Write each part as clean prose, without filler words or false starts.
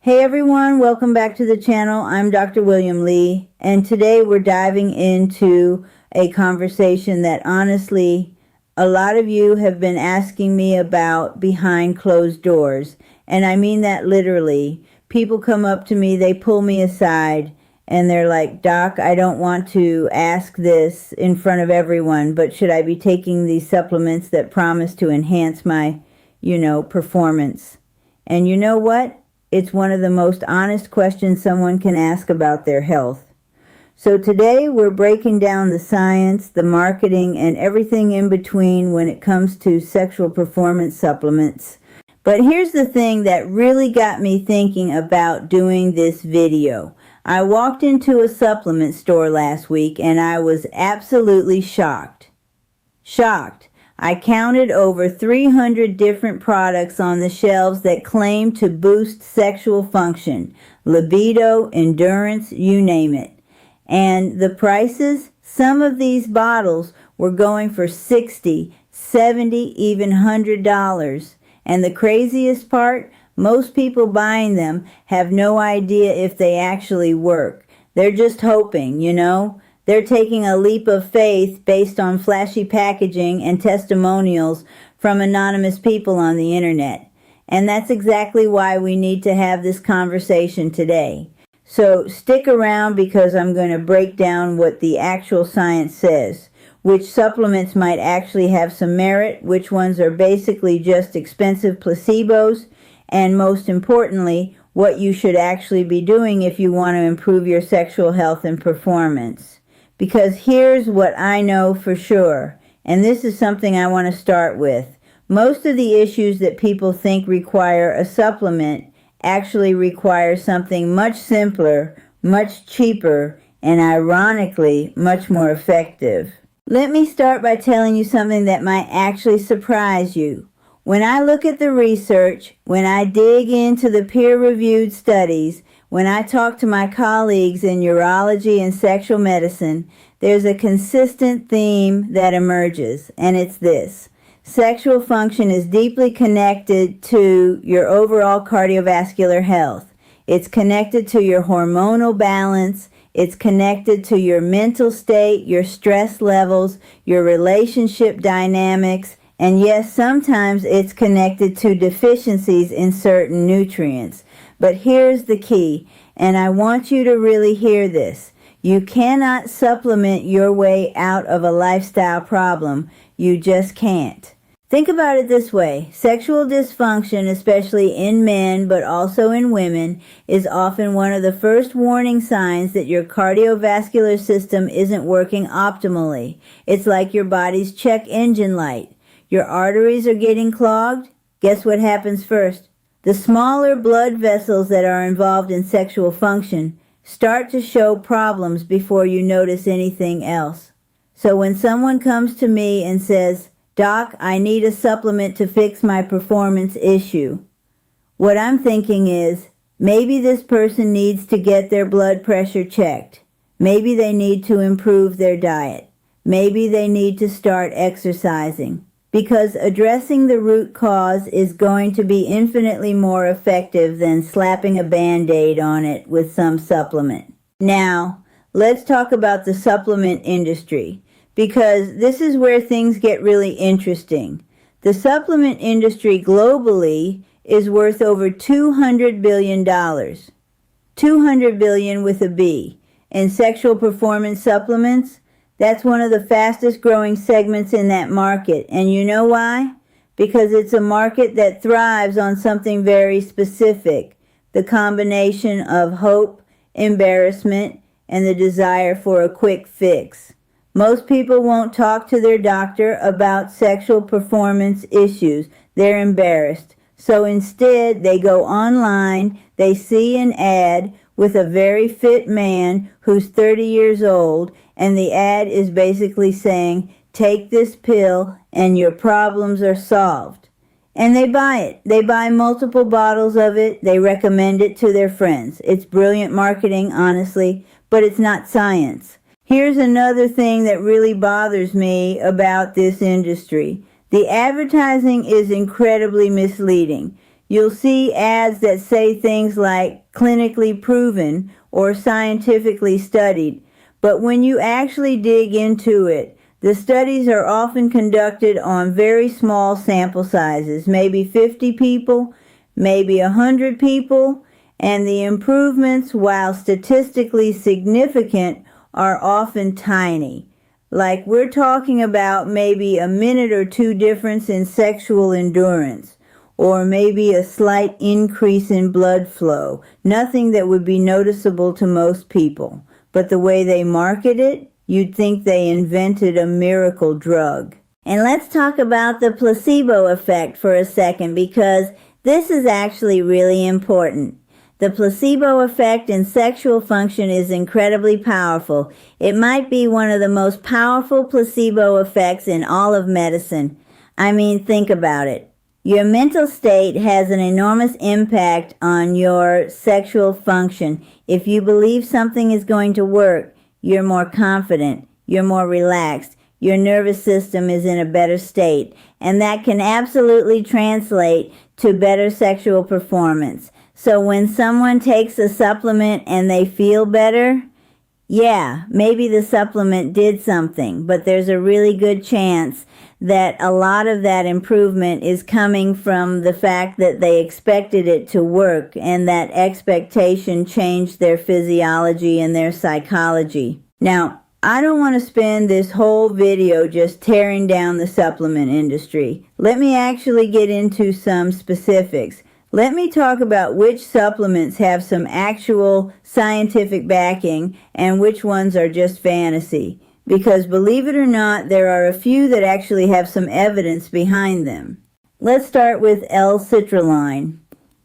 Hey everyone, welcome back to the channel. I'm Dr. William Lee, and today we're diving into a conversation that honestly a lot of you have been asking me about behind closed doors. And I mean that literally. People come up to me, they pull me aside, and they're like, Doc, I don't want to ask this in front of everyone, but should I be taking these supplements that promise to enhance my, performance? And you know what? It's one of the most honest questions someone can ask about their health. So today we're breaking down the science, the marketing, and everything in between when it comes to sexual performance supplements. But here's the thing that really got me thinking about doing this video. I walked into a supplement store last week and I was absolutely shocked. I counted over 300 different products on the shelves that claim to boost sexual function, libido, endurance, you name it. And the prices, some of these bottles were going for $60, $70, even $100. And the craziest part, most people buying them have no idea if they actually work. They're just hoping, They're taking a leap of faith based on flashy packaging and testimonials from anonymous people on the internet. And that's exactly why we need to have this conversation today. So stick around because I'm going to break down what the actual science says, which supplements might actually have some merit, which ones are basically just expensive placebos, and most importantly, what you should actually be doing if you want to improve your sexual health and performance. Because here's what I know for sure, and this is something I want to start with. Most of the issues that people think require a supplement actually require something much simpler, much cheaper, and ironically, much more effective. Let me start by telling you something that might actually surprise you. When I look at the research, when I dig into the peer-reviewed studies, when I talk to my colleagues in urology and sexual medicine, there's a consistent theme that emerges, and it's this. Sexual function is deeply connected to your overall cardiovascular health. It's connected to your hormonal balance. It's connected to your mental state, your stress levels, your relationship dynamics, and yes, sometimes it's connected to deficiencies in certain nutrients. But here's the key, and I want you to really hear this. You cannot supplement your way out of a lifestyle problem. You just can't. Think about it this way. Sexual dysfunction, especially in men, but also in women, is often one of the first warning signs that your cardiovascular system isn't working optimally. It's like your body's check engine light. Your arteries are getting clogged. Guess what happens first? The smaller blood vessels that are involved in sexual function start to show problems before you notice anything else. So when someone comes to me and says, Doc, I need a supplement to fix my performance issue, what I'm thinking is, maybe this person needs to get their blood pressure checked. Maybe they need to improve their diet. Maybe they need to start exercising. Because addressing the root cause is going to be infinitely more effective than slapping a Band-Aid on it with some supplement. Now, let's talk about the supplement industry, because this is where things get really interesting. The supplement industry globally is worth over $200 billion. $200 billion with a B. And sexual performance supplements, that's one of the fastest growing segments in that market. And you know why? Because it's a market that thrives on something very specific. The combination of hope, embarrassment, and the desire for a quick fix. Most people won't talk to their doctor about sexual performance issues. They're embarrassed. So instead, they go online, they see an ad with a very fit man who's 30 years old, and the ad is basically saying, take this pill and your problems are solved. And they buy it. They buy multiple bottles of it. They recommend it to their friends. It's brilliant marketing, honestly, but it's not science. Here's another thing that really bothers me about this industry. The advertising is incredibly misleading. you'll see ads that say things like clinically proven or scientifically studied. But when you actually dig into it, the studies are often conducted on very small sample sizes, maybe 50 people, maybe 100 people, and the improvements, while statistically significant, are often tiny. Like we're talking about maybe a minute or two difference in sexual endurance, or maybe a slight increase in blood flow. Nothing that would be noticeable to most people. But the way they market it, you'd think they invented a miracle drug. And let's talk about the placebo effect for a second, because this is actually really important. The placebo effect in sexual function is incredibly powerful. It might be one of the most powerful placebo effects in all of medicine. I mean, think about it. Your mental state has an enormous impact on your sexual function. If you believe something is going to work, you're more confident, you're more relaxed, your nervous system is in a better state, and that can absolutely translate to better sexual performance. So when someone takes a supplement and they feel better, yeah, maybe the supplement did something, but there's a really good chance that a lot of that improvement is coming from the fact that they expected it to work, and that expectation changed their physiology and their psychology. Now, I don't want to spend this whole video just tearing down the supplement industry. Let me actually get into some specifics. Let me talk about which supplements have some actual scientific backing and which ones are just fantasy. Because believe it or not, there are a few that actually have some evidence behind them. Let's start with L-citrulline.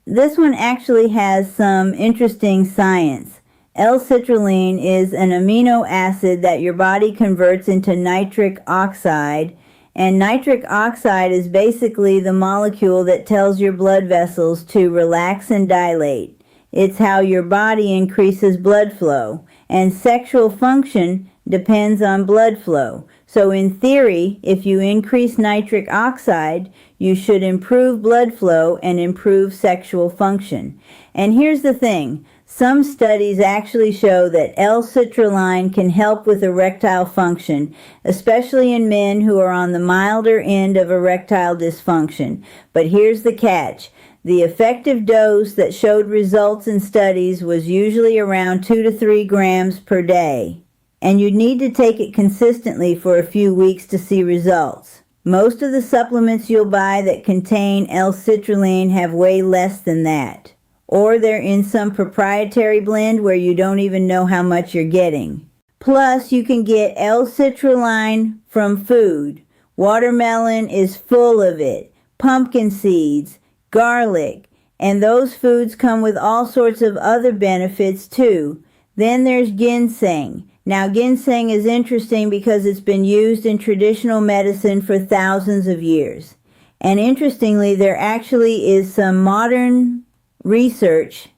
This one actually has some interesting science. L-citrulline is an amino acid that your body converts into nitric oxide, and nitric oxide is basically the molecule that tells your blood vessels to relax and dilate. It's how your body increases blood flow, and sexual function depends on blood flow. So in theory, if you increase nitric oxide, you should improve blood flow and improve sexual function. And here's the thing. Some studies actually show that L-citrulline can help with erectile function, especially in men who are on the milder end of erectile dysfunction. But here's the catch. The effective dose that showed results in studies was usually around 2 to 3 grams per day. And you'd need to take it consistently for a few weeks to see results. Most of the supplements you'll buy that contain L-citrulline have way less than that. Or they're in some proprietary blend where you don't even know how much you're getting. Plus, you can get L-citrulline from food. Watermelon is full of it. Pumpkin seeds, garlic, and those foods come with all sorts of other benefits too. Then there's ginseng. Now, ginseng is interesting because it's been used in traditional medicine for thousands of years. And interestingly, there actually is some modern research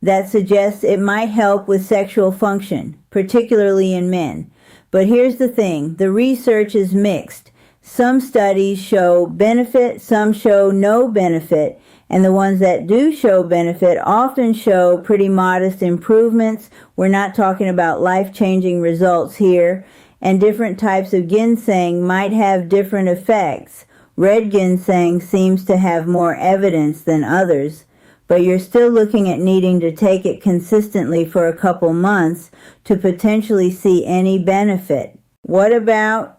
that suggests it might help with sexual function, particularly in men. But here's the thing, the research is mixed. Some studies show benefit, some show no benefit, and the ones that do show benefit often show pretty modest improvements. We're not talking about life-changing results here, and different types of ginseng might have different effects. Red ginseng seems to have more evidence than others, but you're still looking at needing to take it consistently for a couple months to potentially see any benefit. What about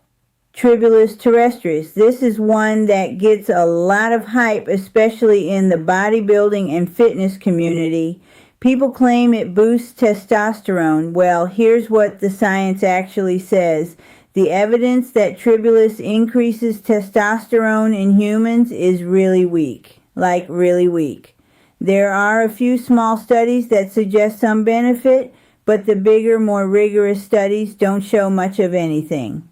Tribulus terrestris? This is one that gets a lot of hype, especially in the bodybuilding and fitness community. People claim it boosts testosterone. Well, here's what the science actually says. The evidence that Tribulus increases testosterone in humans is really weak. Like really weak. There are a few small studies that suggest some benefit, but the bigger, more rigorous studies don't show much of anything.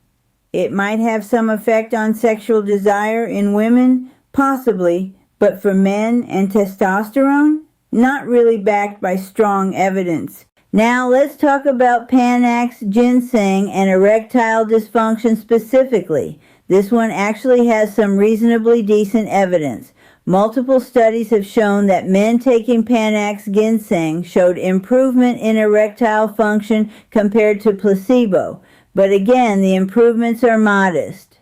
It might have some effect on sexual desire in women, possibly, but for men and testosterone, not really backed by strong evidence. Now let's talk about Panax ginseng and erectile dysfunction specifically. This one actually has some reasonably decent evidence. Multiple studies have shown that men taking Panax ginseng showed improvement in erectile function compared to placebo, but again, the improvements are modest.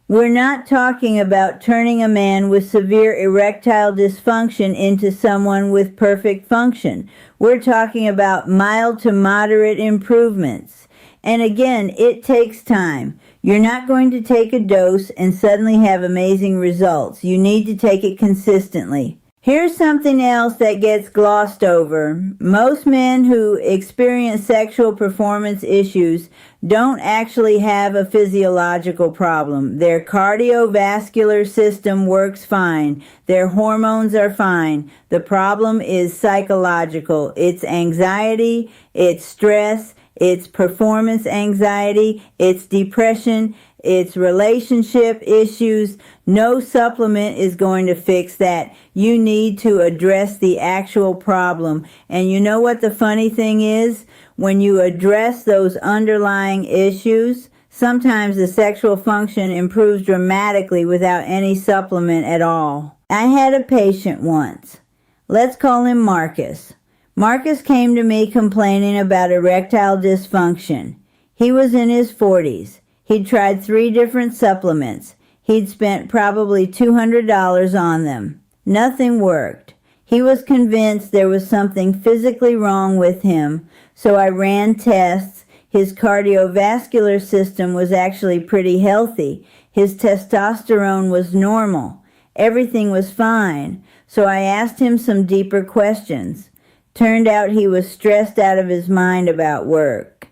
We're not talking about turning a man with severe erectile dysfunction into someone with perfect function. We're talking about mild to moderate improvements. And again, it takes time. You're not going to take a dose and suddenly have amazing results. You need to take it consistently. Here's something else that gets glossed over. Most men who experience sexual performance issues don't actually have a physiological problem. Their cardiovascular system works fine. Their hormones are fine. The problem is psychological. It's anxiety, it's stress, it's performance anxiety, it's depression, it's relationship issues. No supplement is going to fix that. You need to address the actual problem. And you know what the funny thing is? When you address those underlying issues, sometimes the sexual function improves dramatically without any supplement at all. I had a patient once. Let's call him Marcus. Marcus came to me complaining about erectile dysfunction. He was in his 40s. He'd tried 3 different supplements. He'd spent probably $200 on them. Nothing worked. He was convinced there was something physically wrong with him, so I ran tests. His cardiovascular system was actually pretty healthy. His testosterone was normal. Everything was fine. So I asked him some deeper questions. Turned out he was stressed out of his mind about work.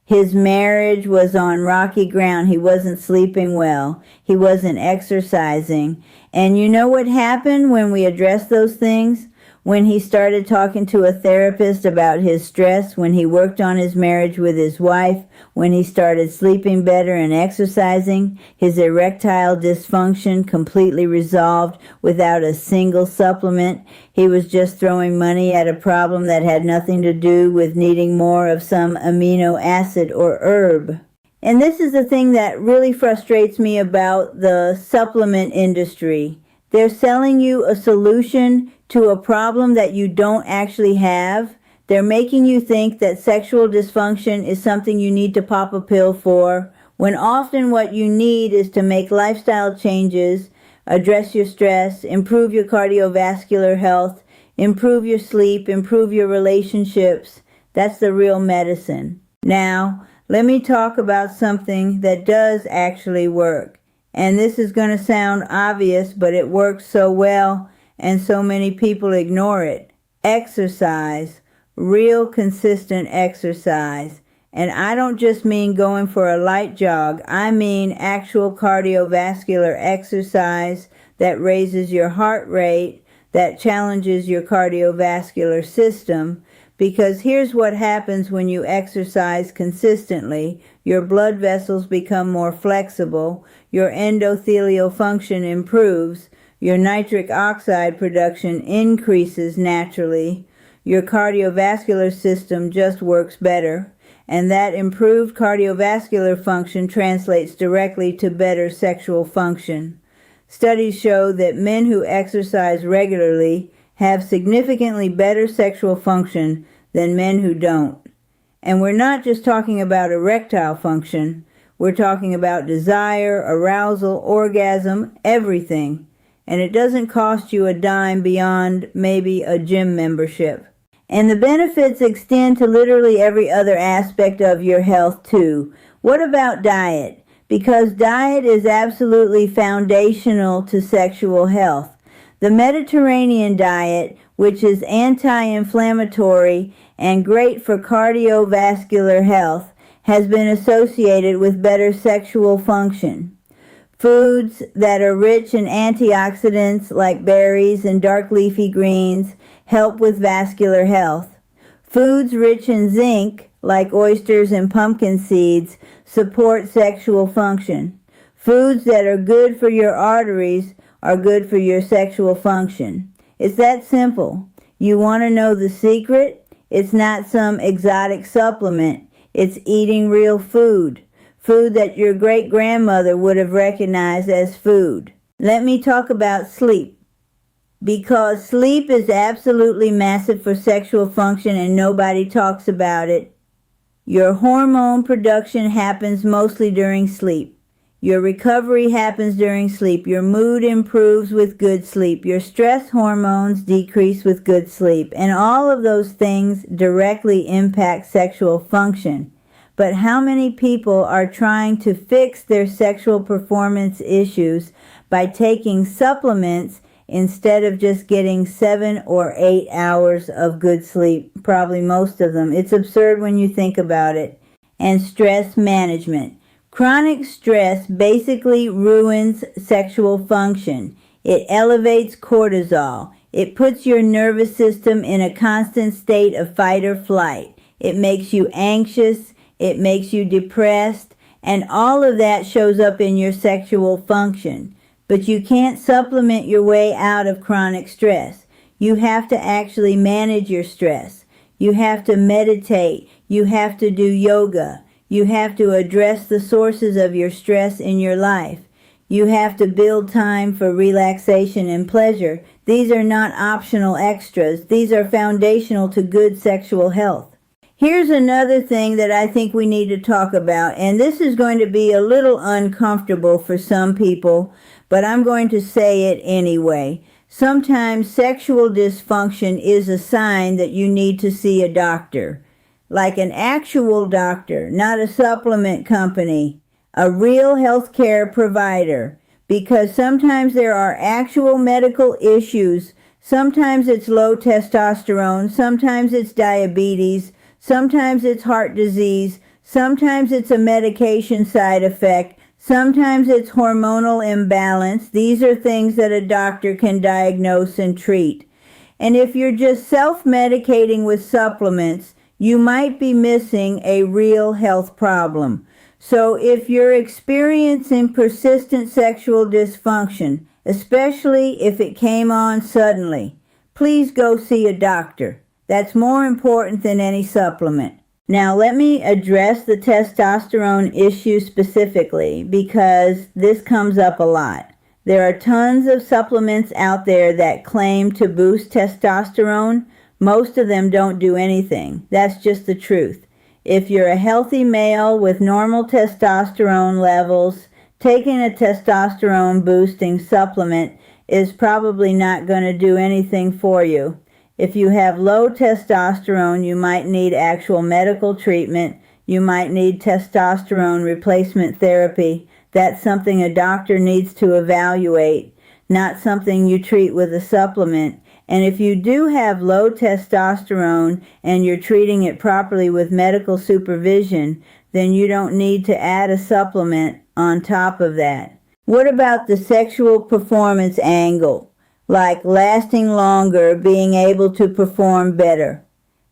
His marriage was on rocky ground. He wasn't sleeping well. He wasn't exercising. And you know what happened when we addressed those things? When he started talking to a therapist about his stress, when he worked on his marriage with his wife, when he started sleeping better and exercising, his erectile dysfunction completely resolved without a single supplement. He was just throwing money at a problem that had nothing to do with needing more of some amino acid or herb. And this is the thing that really frustrates me about the supplement industry. They're selling you a solution to a problem that you don't actually have. They're making you think that sexual dysfunction is something you need to pop a pill for, when often what you need is to make lifestyle changes, address your stress, improve your cardiovascular health, improve your sleep, improve your relationships. That's the real medicine. Now, let me talk about something that does actually work. And this is going to sound obvious, but it works so well and so many people ignore it. Exercise. Real consistent exercise. And I don't just mean going for a light jog. I mean actual cardiovascular exercise that raises your heart rate, that challenges your cardiovascular system. Because here's what happens when you exercise consistently. Your blood vessels become more flexible. Your endothelial function improves. Your nitric oxide production increases naturally. Your cardiovascular system just works better. And that improved cardiovascular function translates directly to better sexual function. Studies show that men who exercise regularly have significantly better sexual function than men who don't. And we're not just talking about erectile function. We're talking about desire, arousal, orgasm, everything. And it doesn't cost you a dime beyond maybe a gym membership. And the benefits extend to literally every other aspect of your health too. What about diet? Because diet is absolutely foundational to sexual health. The Mediterranean diet, which is anti-inflammatory and great for cardiovascular health, has been associated with better sexual function. Foods that are rich in antioxidants like berries and dark leafy greens help with vascular health. Foods rich in zinc like oysters and pumpkin seeds support sexual function. Foods that are good for your arteries are good for your sexual function. It's that simple. You want to know the secret? It's not some exotic supplement. It's eating real food. Food that your great-grandmother would have recognized as food. Let me talk about sleep. because sleep is absolutely massive for sexual function and nobody talks about it. Your hormone production happens mostly during sleep. Your recovery happens during sleep. Your mood improves with good sleep. Your stress hormones decrease with good sleep. And all of those things directly impact sexual function. But how many people are trying to fix their sexual performance issues by taking supplements instead of just getting 7 or 8 hours of good sleep? Probably most of them. It's absurd when you think about it. And stress management. Chronic stress basically ruins sexual function. It elevates cortisol. It puts your nervous system in a constant state of fight or flight. It makes you anxious. It makes you depressed. And all of that shows up in your sexual function. But you can't supplement your way out of chronic stress. You have to actually manage your stress. You have to meditate. You have to do yoga. You have to address the sources of your stress in your life. You have to build time for relaxation and pleasure. These are not optional extras. These are foundational to good sexual health. Here's another thing that I think we need to talk about, and this is going to be a little uncomfortable for some people, but I'm going to say it anyway. Sometimes sexual dysfunction is a sign that you need to see a doctor. Like an actual doctor, not a supplement company, a real healthcare provider, because sometimes there are actual medical issues. Sometimes it's low testosterone, sometimes it's diabetes, sometimes it's heart disease, sometimes it's a medication side effect, sometimes it's hormonal imbalance. These are things that a doctor can diagnose and treat. And if you're just self-medicating with supplements, you might be missing a real health problem. So if you're experiencing persistent sexual dysfunction, especially if it came on suddenly, please go see a doctor. That's more important than any supplement. Now let me address the testosterone issue specifically because this comes up a lot. There are tons of supplements out there that claim to boost testosterone. Most of them don't do anything. That's just the truth. If you're a healthy male with normal testosterone levels, taking a testosterone boosting supplement is probably not going to do anything for you. If you have low testosterone, you might need actual medical treatment. You might need testosterone replacement therapy. That's something a doctor needs to evaluate, not something you treat with a supplement. And if you do have low testosterone and you're treating it properly with medical supervision, then you don't need to add a supplement on top of that. What about the sexual performance angle? Like lasting longer, being able to perform better.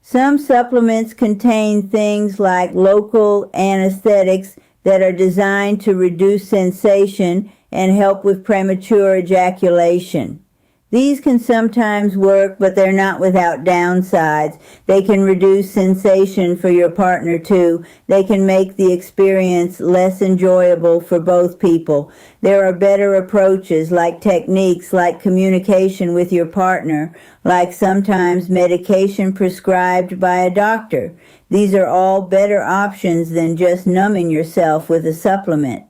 Some supplements contain things like local anesthetics that are designed to reduce sensation and help with premature ejaculation. These can sometimes work, but they're not without downsides. They can reduce sensation for your partner too. They can make the experience less enjoyable for both people. There are better approaches, like techniques, like communication with your partner, like sometimes medication prescribed by a doctor. These are all better options than just numbing yourself with a supplement.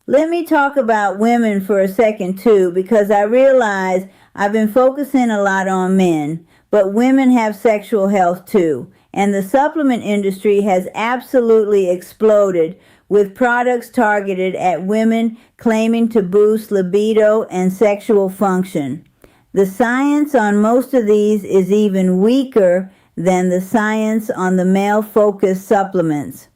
Let me talk about women for a second too, because I realize I've been focusing a lot on men, but women have sexual health too, and the supplement industry has absolutely exploded with products targeted at women claiming to boost libido and sexual function. The science on most of these is even weaker than the science on the male-focused supplements.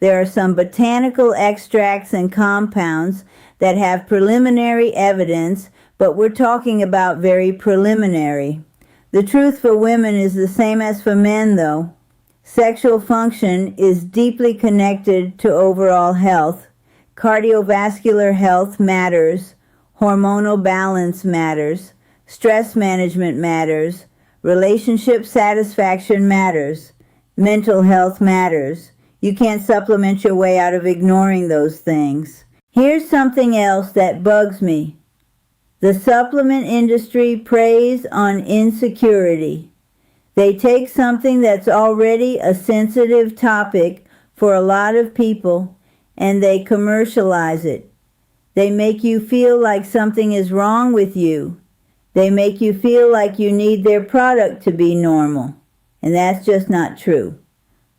There are some botanical extracts and compounds that have preliminary evidence, but we're talking about very preliminary. The truth for women is the same as for men, though. Sexual function is deeply connected to overall health. Cardiovascular health matters. Hormonal balance matters. Stress management matters. Relationship satisfaction matters. Mental health matters. You can't supplement your way out of ignoring those things. Here's something else that bugs me. The supplement industry preys on insecurity. They take something that's already a sensitive topic for a lot of people and they commercialize it. They make you feel like something is wrong with you. They make you feel like you need their product to be normal. And that's just not true.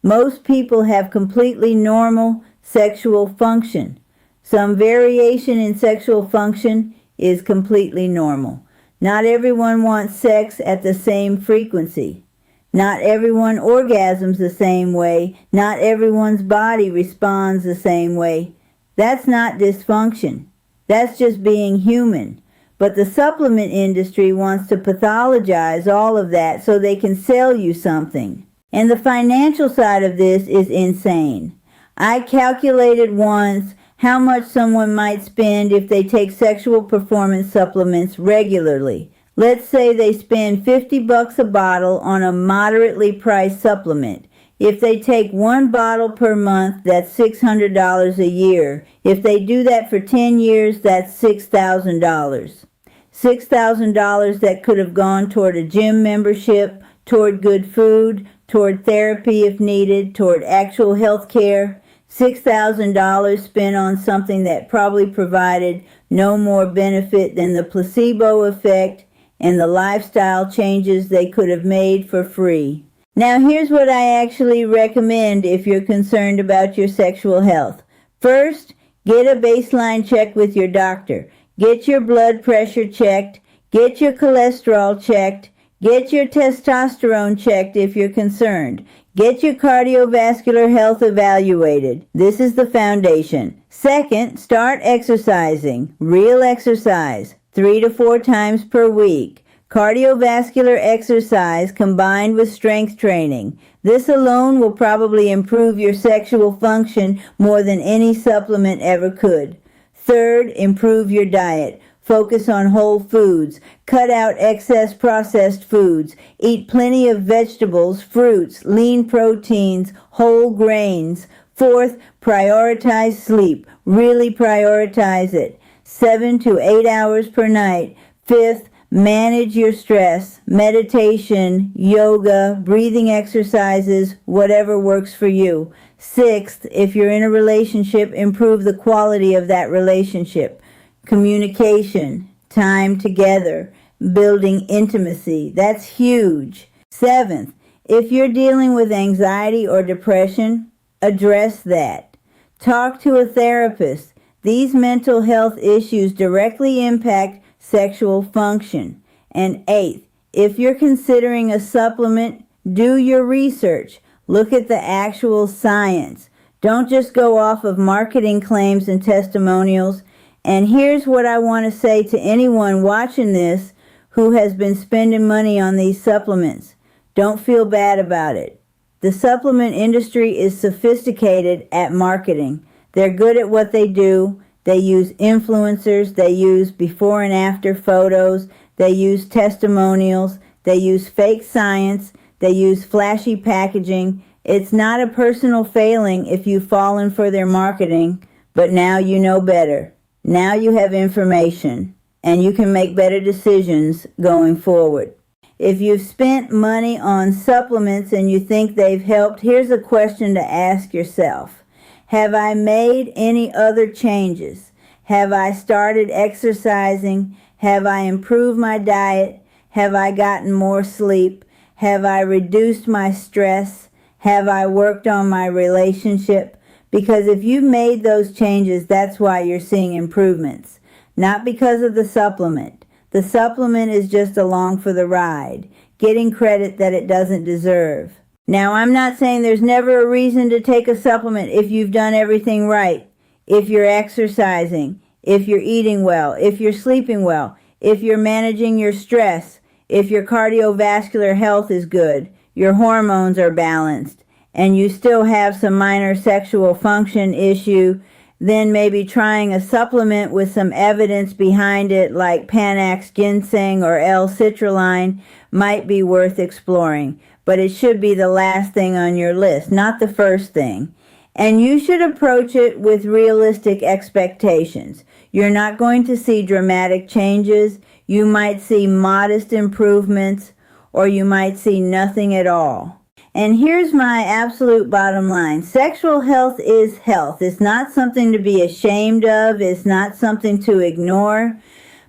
Most people have completely normal sexual function. Some variation in sexual function is completely normal. Not everyone wants sex at the same frequency. Not everyone orgasms the same way. Not everyone's body responds the same way. That's not dysfunction. That's just being human. But the supplement industry wants to pathologize all of that so they can sell you something. And the financial side of this is insane. I calculated once how much someone might spend if they take sexual performance supplements regularly. Let's say they spend $50 a bottle on a moderately priced supplement. If they take one bottle per month, that's $600 a year. If they do that for 10 years, that's $6,000. $6,000 that could have gone toward a gym membership, toward good food, toward therapy if needed, toward actual health care. $6,000 spent on something that probably provided no more benefit than the placebo effect and the lifestyle changes they could have made for free. Now here's what I actually recommend if you're concerned about your sexual health. First, get a baseline check with your doctor. Get your blood pressure checked. Get your cholesterol checked. Get your testosterone checked if you're concerned. Get your cardiovascular health evaluated. This is the foundation. Second, start exercising. Real exercise. 3 to 4 times per week. Cardiovascular exercise combined with strength training. This alone will probably improve your sexual function more than any supplement ever could. Third, improve your diet. Focus on whole foods. Cut out excess processed foods. Eat plenty of vegetables, fruits, lean proteins, whole grains. Fourth, prioritize sleep. Really prioritize it. 7 to 8 hours per night. Fifth, manage your stress, meditation, yoga, breathing exercises, whatever works for you. Sixth, if you're in a relationship, improve the quality of that relationship. Communication, time together, building intimacy. That's huge. Seventh, if you're dealing with anxiety or depression, address that. Talk to a therapist. These mental health issues directly impact sexual function. And eighth, if you're considering a supplement, do your research. Look at the actual science. Don't just go off of marketing claims and testimonials. And here's what I want to say to anyone watching this who has been spending money on these supplements. Don't feel bad about it. The supplement industry is sophisticated at marketing. They're good at what they do. They use influencers. They use before and after photos. They use testimonials. They use fake science. They use flashy packaging. It's not a personal failing if you've fallen for their marketing, but now you know better. Now you have information, and you can make better decisions going forward. If you've spent money on supplements and you think they've helped, here's a question to ask yourself. Have I made any other changes? Have I started exercising? Have I improved my diet? Have I gotten more sleep? Have I reduced my stress? Have I worked on my relationship? Because if you've made those changes, that's why you're seeing improvements. Not because of the supplement. The supplement is just along for the ride, getting credit that it doesn't deserve. Now, I'm not saying there's never a reason to take a supplement if you've done everything right. If you're exercising, if you're eating well, if you're sleeping well, if you're managing your stress, if your cardiovascular health is good, your hormones are balanced, and you still have some minor sexual function issue, then maybe trying a supplement with some evidence behind it like Panax ginseng or L-citrulline might be worth exploring. But it should be the last thing on your list, not the first thing. And you should approach it with realistic expectations. You're not going to see dramatic changes. You might see modest improvements, or you might see nothing at all. And here's my absolute bottom line. Sexual health is health. It's not something to be ashamed of. It's not something to ignore.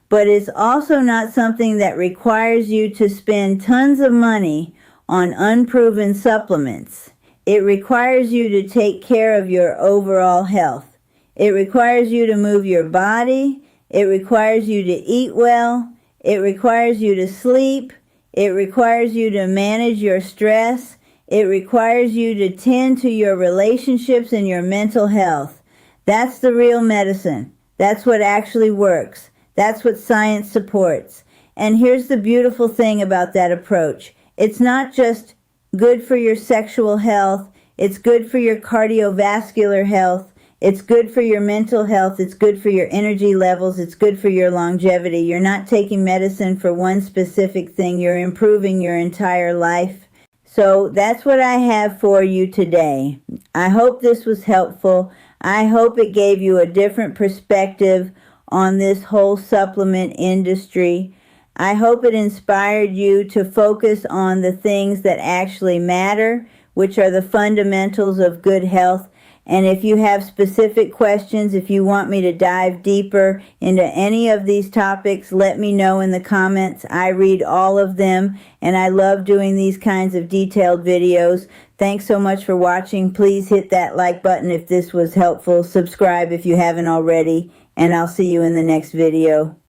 But it's also not something that requires you to spend tons of money on unproven supplements. It requires you to take care of your overall health. It requires you to move your body. It requires you to eat well. It requires you to sleep. It requires you to manage your stress. It requires you to tend to your relationships and your mental health. That's the real medicine. That's what actually works. That's what science supports. And here's the beautiful thing about that approach. It's not just good for your sexual health. It's good for your cardiovascular health. It's good for your mental health. It's good for your energy levels. It's good for your longevity. You're not taking medicine for one specific thing. You're improving your entire life. So that's what I have for you today. I hope this was helpful. I hope it gave you a different perspective on this whole supplement industry. I hope it inspired you to focus on the things that actually matter, which are the fundamentals of good health. And if you have specific questions, if you want me to dive deeper into any of these topics, let me know in the comments. I read all of them, and I love doing these kinds of detailed videos. Thanks so much for watching. Please hit that like button if this was helpful. Subscribe if you haven't already, and I'll see you in the next video.